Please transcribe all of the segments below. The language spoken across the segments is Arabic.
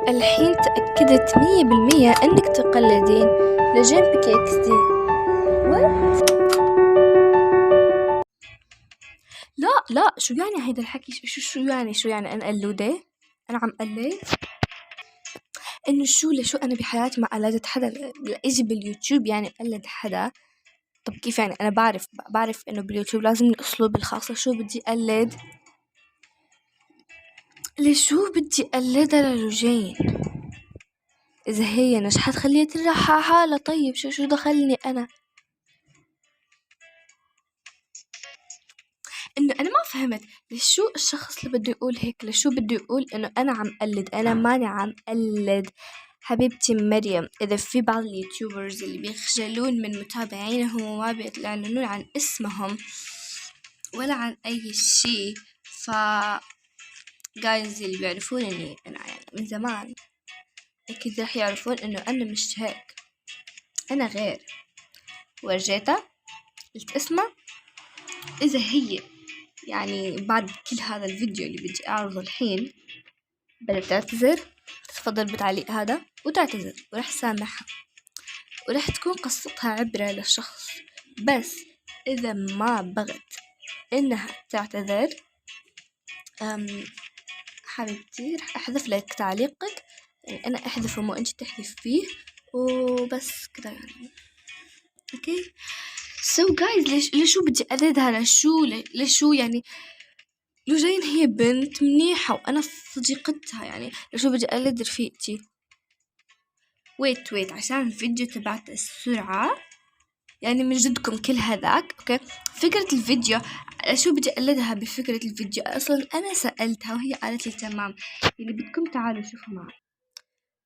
الحين تأكدت 100% أنك تقلدين لجين بكيكس دي. لا شو يعني هيدا الحكي؟ شو يعني أنا قلودة؟ أنا عم قلد؟ إنه لشو أنا بحياتي ما قلدت حدا؟ لإجي باليوتيوب يعني قلد حدا؟ طب كيف يعني؟ أنا بعرف إنه باليوتيوب لازم الأسلوب الخاص. شو بدي أقلد؟ لشو بدي أقلدها للوجين؟ إذا هي نجحت خليها تنجح حالها. طيب شو دخلني أنا؟ إنه أنا ما فهمت لشو الشخص اللي بده يقول هيك. لشو بده يقول إنه أنا عم قلد؟ أنا ماني عم قلد حبيبتي مريم. إذا في بعض اليوتيوبرز اللي بيخجلون من متابعينهم وما بيعلنون عن اسمهم ولا عن أي شيء، جايز اللي بيعرفون إني أنا يعني من زمان أكيد راح يعرفون إنه أنا مش هيك، أنا غير. ورجيتها قلت اسمع، إذا هي يعني بعد كل هذا الفيديو اللي بدي أعرضه الحين بدها تعتذر، تتفضل بالتعليق هذا وتعتذر ورح سامحها ورح تكون قصتها عبرة للشخص. بس إذا ما بغت إنها تعتذر، حبيبتي رح أحذف لك تعليقك. يعني أنا أحذفه مو أنت تحذف فيه وبس كده يعني. أوكي so guys ليشو بدي أقلدها؟ لشو يعني؟ لوجين هي بنت منيحة وأنا صديقتها، يعني لشو بدي أقلد رفيقتي؟ ويت عشان الفيديو تبعت السرعة يعني من جدكم كل هذاك. أوكي فكرة الفيديو شو بدي أقلدها بفكرة الفيديو؟ أصلا أنا سألتها وهي قالت لي تمام. يعني بدكم تعالوا شوفوا معي.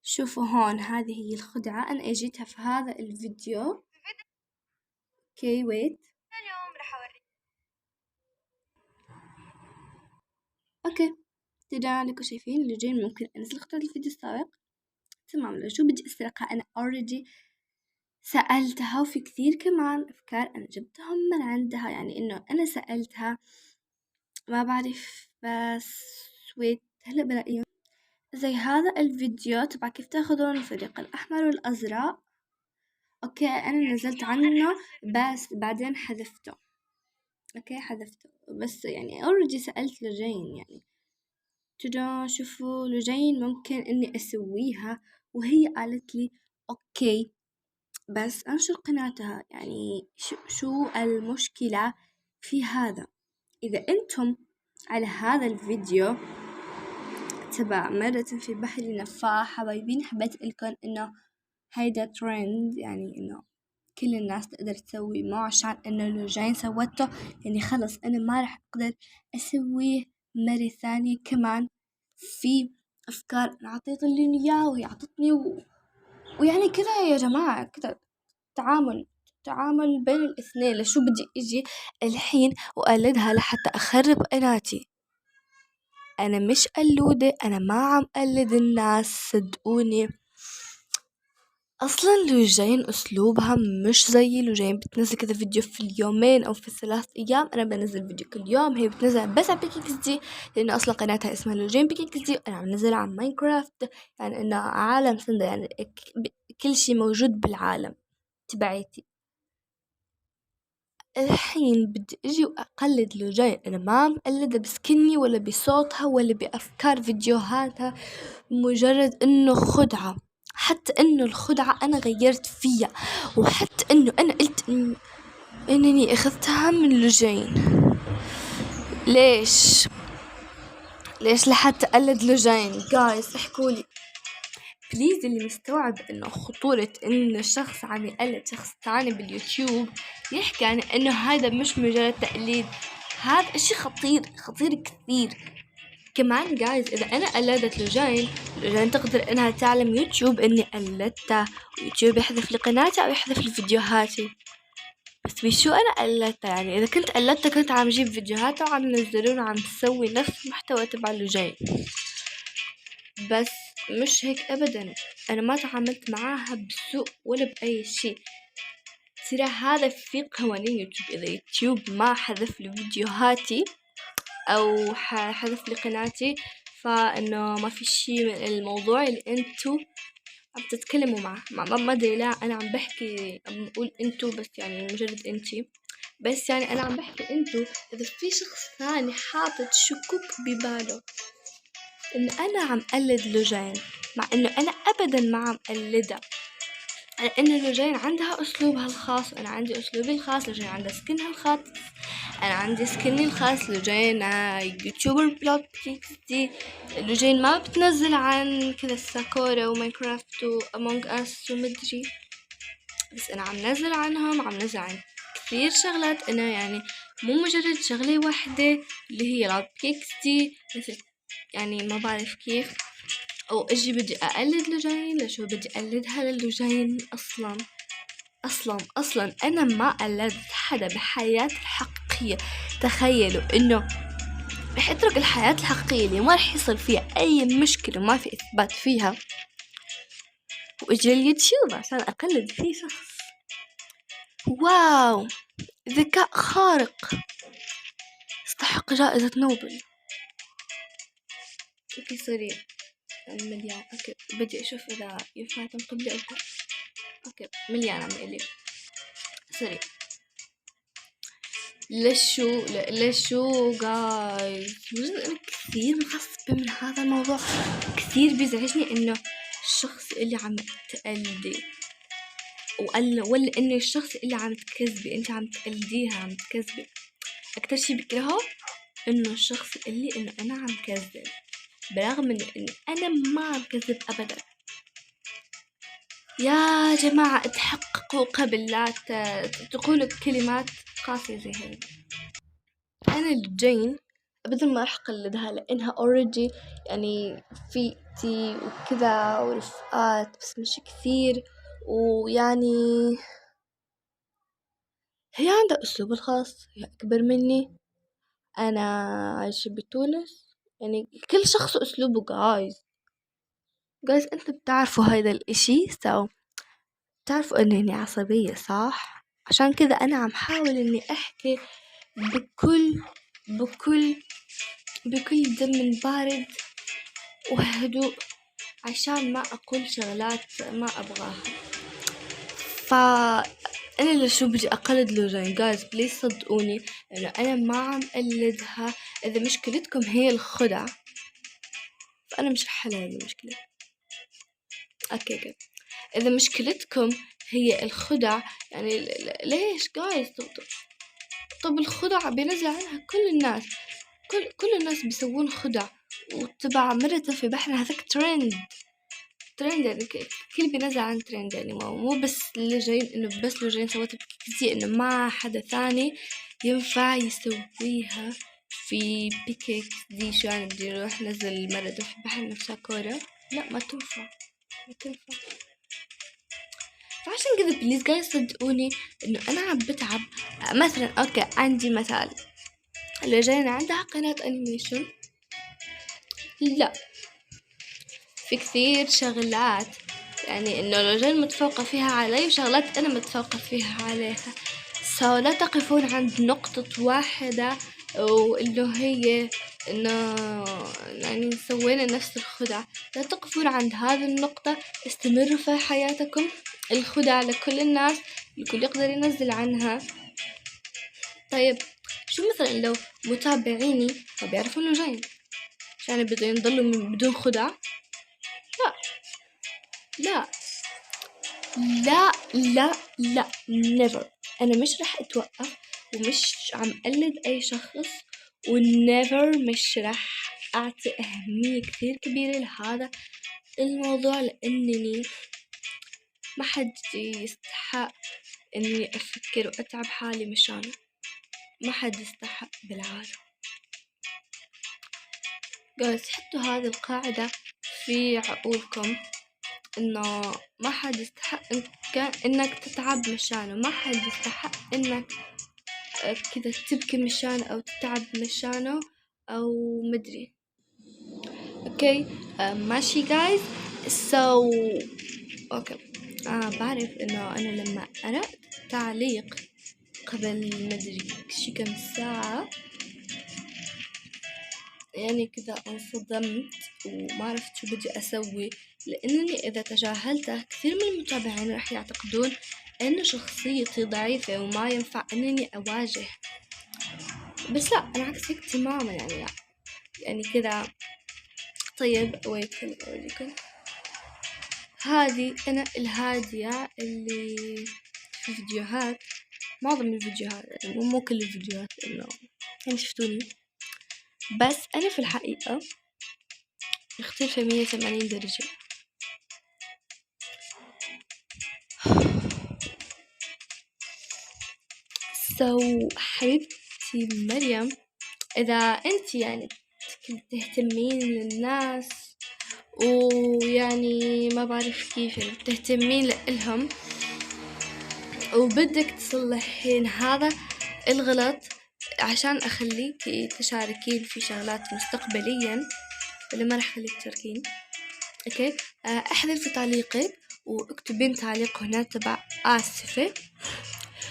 شوفوا هون هذه هي الخدعة أنا أجيتها في هذا الفيديو. اوكي ويت اليوم رح أوريك. اوكي تدعوا شايفين اللي جاي. ممكن أنزل خطوة الفيديو السابق. تمام لو شو بدي أسرقها؟ أنا already سألتها وفي كثير كمان أفكار أنا جبتهم من عندها. يعني إنه أنا سألتها ما بعرف بس ويت هلا بلاقيهم. زي هذا الفيديو تبع كيف تاخذون الفريق الأحمر والأزرق. أوكي أنا نزلت عنه بس بعدين حذفته. أوكي حذفته بس يعني already سألت لجين. يعني ترى شوفوا لجين ممكن إني أسويها وهي قالت لي أوكي بس أنشر قناتها. يعني شو المشكلة في هذا؟ إذا أنتم على هذا الفيديو تبع مرة في بحر نفاح حبايبين، حبيت لكم إنه هيدا ترند، يعني إنه كل الناس تقدر تسوي معه عشان إنه لوجين سوته. يعني خلص أنا ما رح أقدر أسويه مرة ثانية. كمان في أفكار أنا عطيت اللي إياه وهي عطتني ويعني كذا يا جماعة كذا تعامل بين الاثنين. لشو بدي اجي الحين وأقلدها لحتى أخرب قناتي؟ أنا مش قلودة، أنا ما عم قلد الناس صدقوني. أصلا لوجين أسلوبها مش زي لوجين بتنزل كذا فيديو في اليومين أو في 3 أيام. أنا بنزل فيديو كل يوم، هي بتنزل بس على بيكيكس دي لأنه أصلا قناتها اسمها لوجين بيكيكس دي. أنا عم نزل عن ماينكرافت، يعني إنه عالم سندا، يعني كل شي موجود بالعالم تبعيتي. الحين بدي اجي واقلد لوجين؟ انا ما مقلدة بسكني ولا بصوتها ولا بافكار فيديوهاتها، مجرد انه خدعة. حتى انه الخدعة انا غيرت فيها، وحتى انه انا قلت انني اخذتها من لوجين. ليش لحتى اقلد لوجين؟ جايز احكولي بليز. اللي مستوعب انه خطورة ان الشخص عم يقلد شخص تاني باليوتيوب يحكي عن انه هذا مش مجرد تقليد، هذا اشي خطير كثير. كمان جايز اذا انا قلدت لوجين تقدر انها تعلم يوتيوب اني قلدتها، ويوتيوب يحذف لي قناتي او يحذف لي فيديوهاتي. بس بشو انا قلدتها؟ يعني اذا كنت قلدتها كنت عم جيب فيديوهاتها وعم نزلون وعم تسوي نفس المحتوى تبع لوجين. بس مش هيك ابدا، انا ما تعاملت معاها بسوء ولا باي شيء. ترى هذا في قوانين يوتيوب، اذا يوتيوب ما حذف لي فيديوهاتي او حذف لي قناتي فإنه ما في شي من الموضوع اللي انتو عم تتكلموا مع ما ادري، لا انا عم بحكي، عم بقول انتو بس يعني مجرد انتي، بس يعني انا عم بحكي انتو اذا في شخص ثاني حاطط شكوك بباله ان انا عم قلد لوجين، مع انه انا ابدا ما عم قلدها، لأن لوجين عندها أسلوبها الخاص وأنا عندي أسلوبي الخاص، لوجين عندها سكنها الخاص، أنا عندي سكني الخاص، لوجين يوتيوبر بلوج دي، لوجين ما بتنزل عن كذا ساكورا وماينكرافت وأمونج أس ومدري، بس أنا عم نزل عنهم، عم نزل عن كثير شغلات، أنا يعني مو مجرد شغلة واحدة اللي هي لاب كيكس دي، مثل يعني ما بعرف كيف، أو أجي بدي أقلد لوجين، لشو بدي أقلدها للوجين أصلا أنا ما قلدت حدا بحياتي الحقيقية. تخيلوا إنه رح أترك الحياة الحقيقية اللي ما رح يصير فيها أي مشكلة وما في إثبات فيها، وأجي اليوتيوب عشان أقلد فيه شخص. واو، ذكاء خارق، استحق جائزة نوبل. اوكي سوري مليان، اوكي بدي اشوف اذا ينفع تنقل لي اوكي مليان عم يقلي سوري. لشو جايز، انا كثير مغصبة من هذا الموضوع، كثير بيزعجني انه الشخص اللي عم تقلدي ولا انه الشخص اللي عم تكذبي، انت عم تقلديها عم تكذبي. اكتر شي بكرهه انه الشخص اللي انه انا عم كذب، برغم انه انا ما عم كذب ابدا. يا جماعة اتحققوا قبل لا تقولوا كلمات قاسية زي هيك. انا الجين ابدا ما راح اقلدها لانها اوريدي يعني فيتي وكذا ورفقات بس مش كثير، ويعني هي عندها اسلوب الخاص، هي اكبر مني، انا عايشة بتونس، يعني كل شخص اسلوبه. جايز انتوا بتعرفوا هيدا الاشي، بتعرفوا اني عصبية صح؟ عشان كذا انا عم حاول اني احكي بكل بكل بكل دم بارد وهدوء عشان ما اقول شغلات ما ابغاها. انا لشو بدي اقلد لوجين؟ جايز بليز صدقوني انه انا ما عم قلدها. اذا مشكلتكم هي الخدع فانا مش رح احل هذه المشكلة. اوكي اذا مشكلتكم هي الخدع يعني ليش جايز؟ طب الخدع بينزل عنها كل الناس، كل الناس بيسوون خدع، وتبع مرة في بحر هذاك ترند يعني كل بينزل عن ترند، يعني مو بس لوجين انه بس لوجين سوتها بكيكسي، انه ما حدا ثاني ينفع يسويها في بيكيكس دي. شو يعني بدي اروح نزل مرة في بحر نفسها كورة؟ لا ما تنفع. فعشان كذا بليز جايز صدقوني انه انا عم بتعب. مثلا اوكي عندي مثال، لوجين عندها قناة انيميشن، لا في كثير شغلات يعني انه لوجين متفوقة فيها علي وشغلات انا متفوقة فيها عليها، لا تقفون عند نقطة واحدة وانه هي انه يعني سوينا نفس الخدع. لا تقفون عند هذه النقطة، استمروا في حياتكم. الخدع لكل الناس، الكل يقدر ينزل عنها. طيب شو مثلا لو متابعيني ما بيعرفوا لوجين عشان بدهم يضلوا بدون خدع؟ لا لا لا لا لا never. أنا مش رح أتوقف ومش عم قلد أي شخص، ونيفر مش رح أعطي أهمية كثير كبيرة لهذا الموضوع، لأنني ما حد يستحق إني أفكر وأتعب حالي مشانه، ما حد يستحق بالعالم. جايز حطوا هذه القاعدة في عقولكم، إنه ما حد يستحق إنك تتعب مشانه، ما حد يستحق إنك كذا تبكي مشانه أو تتعب مشانه أو مدري. أوكي ماشي جايز. أوكي بعرف إنه أنا لما قرأت تعليق قبل مدري شي كم ساعة يعني كذا انصدمت وما عرفت شو بدي أسوي، لأنني إذا تجاهلته كثير من المتابعين راح يعتقدون أن شخصيتي ضعيفة وما ينفع أنني أواجه. بس لا، أنا عكس هيك تماما يعني كذا. طيب أوريكم هذه أنا الهادية اللي في فيديوهات، معظم الفيديوهات يعني مو كل الفيديوهات، إنه يعني شفتوني، بس أنا في الحقيقة مختلفة 180 درجة. حبيبتي مريم، إذا أنت يعني تهتمين للناس ويعني ما بعرف كيف يعني تهتمين لإلهم وبدك تصلحين هذا الغلط عشان أخليكي تشاركين في شغلات مستقبليا، اللي ما رح أخليك تشاركين. أوكي، احذفي تعليقك واكتبين تعليق هنا تبع آسفة،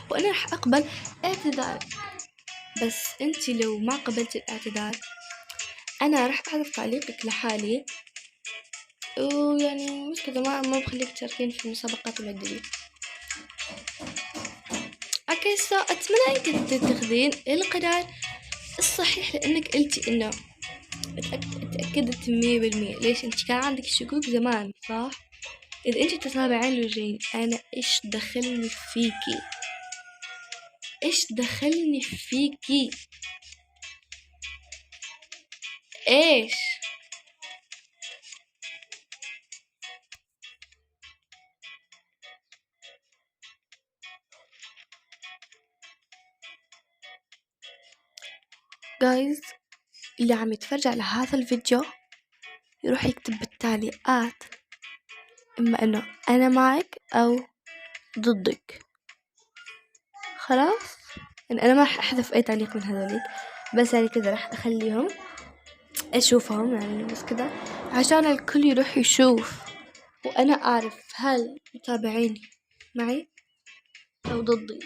وأنا رح أقبل اعتذارك. بس أنتي لو ما قبلتي الاعتذار أنا رح أحذف تعليقك لحالي، ويعني مش كذا ما بخليك تشاركين في مسابقات المدري. اوكي، اتمنى انك تتخذين القرار الصحيح، لانك قلتي انه تأكدت 100%. ليش؟ انت كان عندك شكوك زمان، صح؟ اذا انت تتابعين لجين، انا ايش دخلني فيكي؟ ايش دخلني فيكي؟ ايش؟ جايز، اللي عم يتفرج على هذا الفيديو يروح يكتب بالتعليقات اما انه انا معك او ضدك. خلاص، يعني انا ما راح احذف اي تعليق من هذوليك، بس يعني كذا راح اخليهم اشوفهم يعني بس كذا عشان الكل يروح يشوف، وانا اعرف هل متابعيني معي او ضدي.